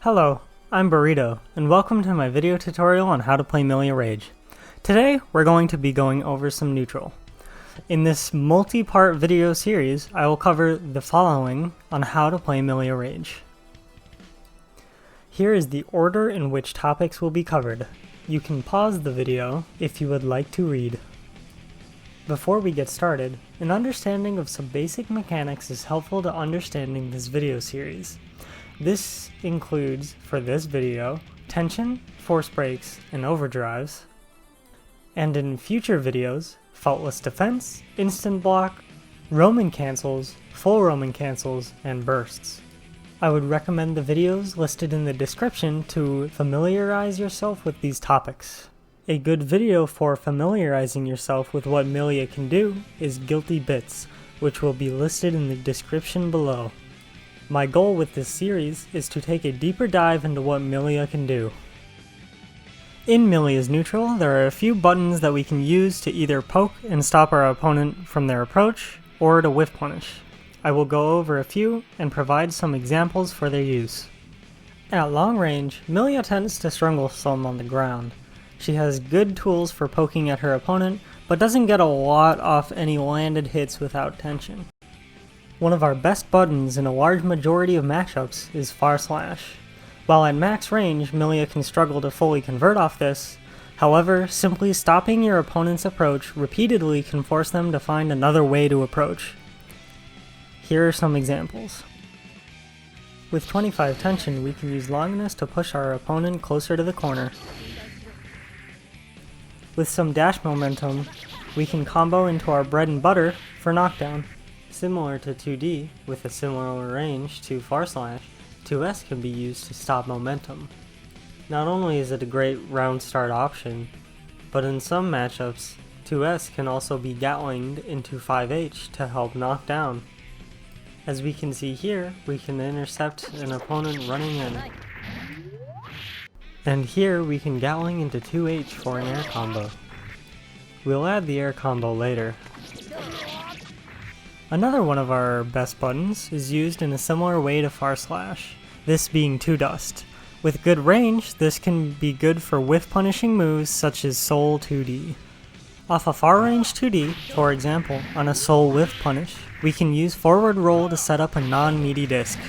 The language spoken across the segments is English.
Hello, I'm Burrito, and welcome to my video tutorial on how to play Millia-Rage. Today, we're going to be going over some neutral. In this multi-part video series, I will cover the following on how to play Millia-Rage. Here is the order in which topics will be covered. You can pause the video if you would like to read. Before we get started, an understanding of some basic mechanics is helpful to understanding this video series. This includes, for this video, tension, force breaks, and overdrives, and in future videos, faultless defense, instant block, Roman cancels, full Roman cancels, and bursts. I would recommend the videos listed in the description to familiarize yourself with these topics. A good video for familiarizing yourself with what Millia can do is Guilty Bits, which will be listed in the description below. My goal with this series is to take a deeper dive into what Millia can do. In Millia's neutral, there are a few buttons that we can use to either poke and stop our opponent from their approach, or to whiff punish. I will go over a few and provide some examples for their use. At long range, Millia tends to struggle some on the ground. She has good tools for poking at her opponent, but doesn't get a lot off any landed hits without tension. One of our best buttons in a large majority of matchups is far slash. While at max range, Millia can struggle to fully convert off this. However, simply stopping your opponent's approach repeatedly can force them to find another way to approach. Here are some examples. With 25 tension, we can use longinus to push our opponent closer to the corner. With some dash momentum, we can combo into our bread and butter for knockdown. Similar to 2D, with a similar range to far slash, 2S can be used to stop momentum. Not only is it a great round start option, but in some matchups, 2S can also be gatlinged into 5H to help knock down. As we can see here, we can intercept an opponent running in. And here we can gatling into 2H for an air combo. We'll add the air combo later. Another one of our best buttons is used in a similar way to far slash, this being 2-dust. With good range, this can be good for whiff punishing moves such as soul 2D. Off a far range 2D, for example, on a soul whiff punish, we can use forward roll to set up a non-meaty disc.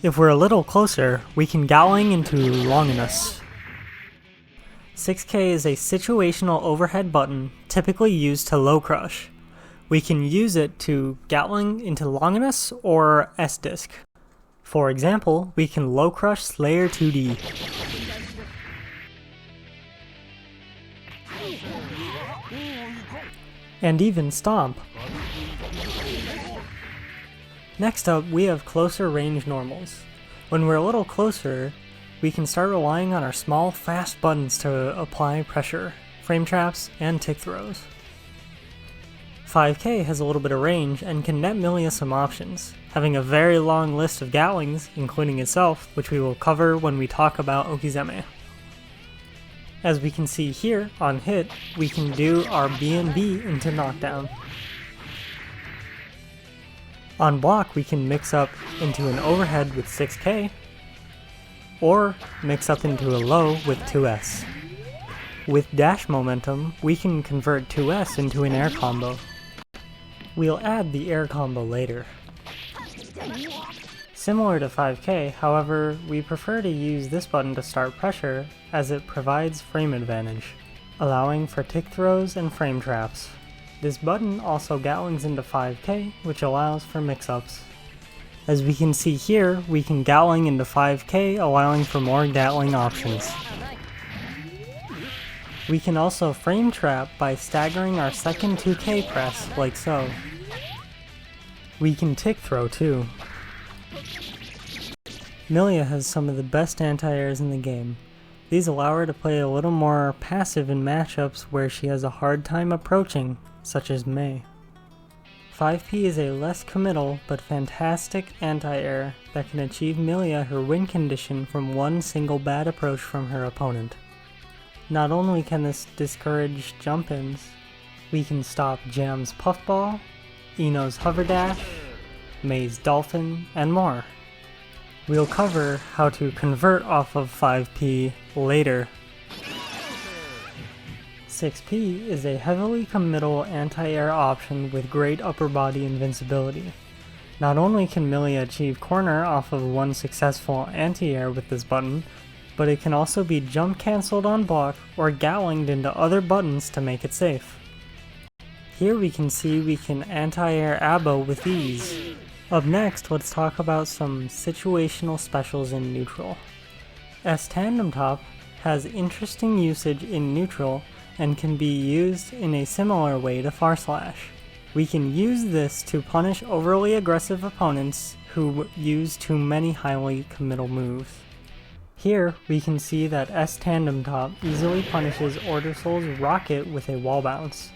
If we're a little closer, we can gatling into longinus. 6K is a situational overhead button typically used to low crush. We can use it to gatling into longinus or S-disc. For example, we can low crush Slayer 2D. And even stomp. Next up, we have closer range normals. When we're a little closer, we can start relying on our small, fast buttons to apply pressure, frame traps, and tick throws. 5K has a little bit of range and can net Millia some options, having a very long list of gatlings, including itself, which we will cover when we talk about Okizeme. As we can see here, on hit, we can do our B&B into knockdown. On block, we can mix up into an overhead with 6K, or mix up into a low with 2S. With dash momentum, we can convert 2S into an air combo. We'll add the air combo later. Similar to 5K, however, we prefer to use this button to start pressure as it provides frame advantage, allowing for tick throws and frame traps. This button also gatlings into 5K, which allows for mix-ups. As we can see here, we can gatling into 5K, allowing for more gatling options. We can also frame trap by staggering our second 2K press, like so. We can tick throw too. Millia has some of the best anti-airs in the game. These allow her to play a little more passive in matchups where she has a hard time approaching, such as Mei. 5P is a less committal but fantastic anti-air that can achieve Millia her win condition from one single bad approach from her opponent. Not only can this discourage jump-ins, we can stop Jam's Puffball, Ino's Hover Dash, Mei's Dolphin, and more. We'll cover how to convert off of 5P later. 6P is a heavily committal anti-air option with great upper body invincibility. Not only can Millia achieve corner off of one successful anti-air with this button, but it can also be jump cancelled on block or gallinged into other buttons to make it safe. Here we can see we can anti-air abo with ease. Up next, let's talk about some situational specials in neutral. S Tandem Top has interesting usage in neutral and can be used in a similar way to far slash. We can use this to punish overly aggressive opponents who use too many highly committal moves. Here we can see that S Tandem Top easily punishes Order Soul's Rocket with a wall bounce.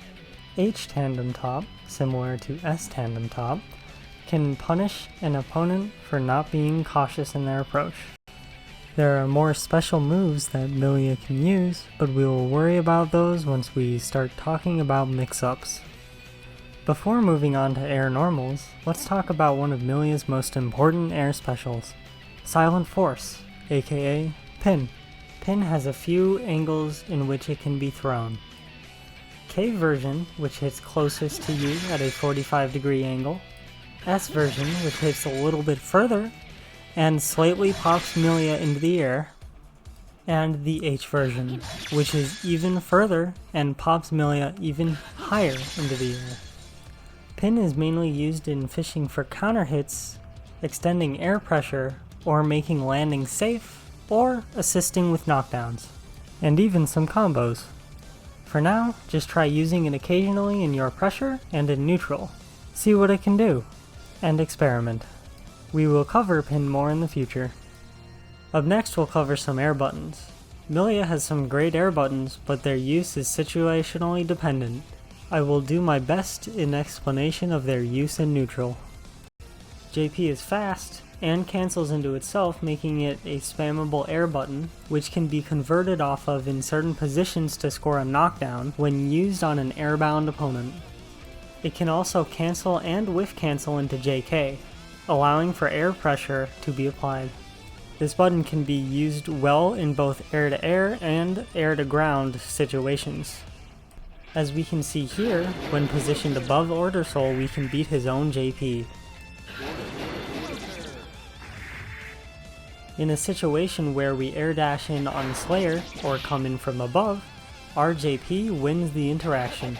H Tandem Top, similar to S Tandem Top, can punish an opponent for not being cautious in their approach. There are more special moves that Millia can use, but we will worry about those once we start talking about mix-ups. Before moving on to air normals, let's talk about one of Millia's most important air specials, Silent Force, aka Pin. Pin has a few angles in which it can be thrown. K version, which hits closest to you at a 45-degree angle, S version, which hits a little bit further and slightly pops Millia into the air, and the H version, which is even further and pops Millia even higher into the air. Pin is mainly used in fishing for counter hits, extending air pressure, or making landing safe, or assisting with knockdowns, and even some combos. For now, just try using it occasionally in your pressure and in neutral. See what it can do, and experiment. We will cover Pin more in the future. Up next we'll cover some air buttons. Millia has some great air buttons, but their use is situationally dependent. I will do my best in explanation of their use in neutral. JP is fast, and cancels into itself, making it a spammable air button, which can be converted off of in certain positions to score a knockdown when used on an airbound opponent. It can also cancel and whiff cancel into JK, allowing for air pressure to be applied. This button can be used well in both air-to-air and air-to-ground situations. As we can see here, when positioned above Order Soul, we can beat his own JP. In a situation where we air dash in on Slayer or come in from above, our JP wins the interaction.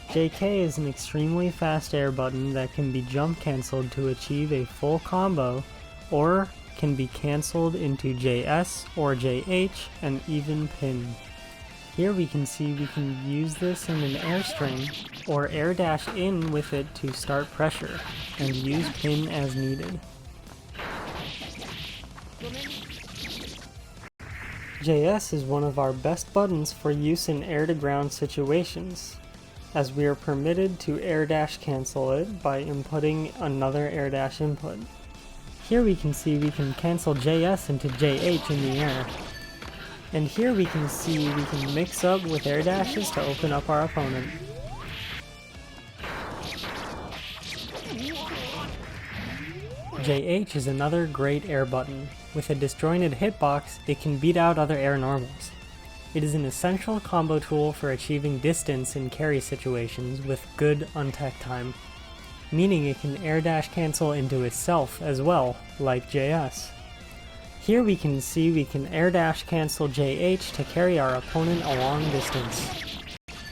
JK is an extremely fast air button that can be jump cancelled to achieve a full combo, or can be cancelled into JS or JH and even Pin. Here we can see we can use this in an air string, or air dash in with it to start pressure, and use Pin as needed. JS is one of our best buttons for use in air-to-ground situations, as we are permitted to air dash cancel it by inputting another air dash input. Here we can see we can cancel JS into JH in the air. And here we can see we can mix up with air dashes to open up our opponent. JH is another great air button. With a disjointed hitbox, it can beat out other air normals. It is an essential combo tool for achieving distance in carry situations with good untech time, meaning it can air dash cancel into itself as well, like JS. Here we can see we can air dash cancel JH to carry our opponent a long distance.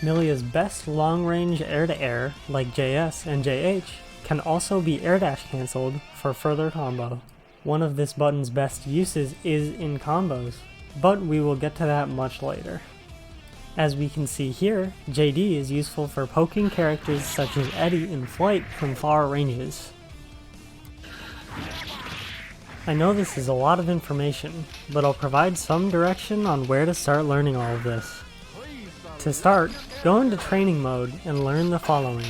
Millia's best long-range air-to-air, like JS and JH, can also be air dash cancelled for further combo. One of this button's best uses is in combos, but we will get to that much later. As we can see here, JD is useful for poking characters such as Eddie in flight from far ranges. I know this is a lot of information, but I'll provide some direction on where to start learning all of this. To start, go into training mode and learn the following.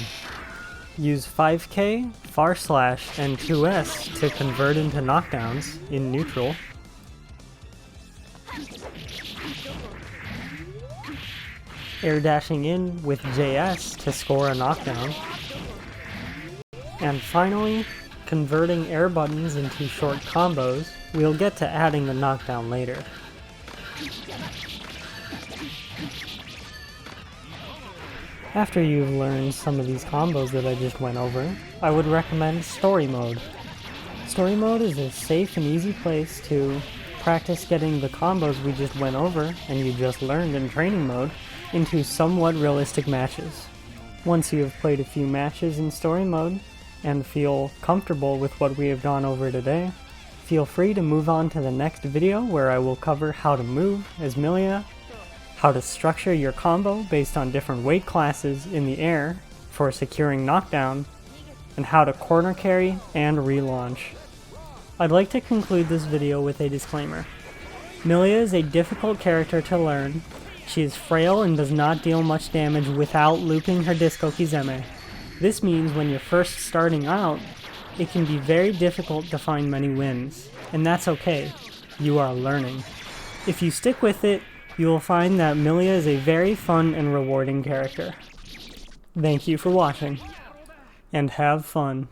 Use 5K, far slash, and 2S to convert into knockdowns in neutral. Air dashing in with JS to score a knockdown. And finally, converting air buttons into short combos. We'll get to adding the knockdown later. After you've learned some of these combos that I just went over, I would recommend Story Mode. Story Mode is a safe and easy place to practice getting the combos we just went over and you just learned in training mode into somewhat realistic matches. Once you have played a few matches in Story Mode and feel comfortable with what we have gone over today, feel free to move on to the next video where I will cover how to move as Millia, how to structure your combo based on different weight classes in the air for securing knockdown, and how to corner carry and relaunch. I'd like to conclude this video with a disclaimer. Millia is a difficult character to learn. She is frail and does not deal much damage without looping her Disco Kizeme. This means when you're first starting out, it can be very difficult to find many wins, and that's okay. You are learning. If you stick with it, you will find that Millia is a very fun and rewarding character. Thank you for watching, and have fun.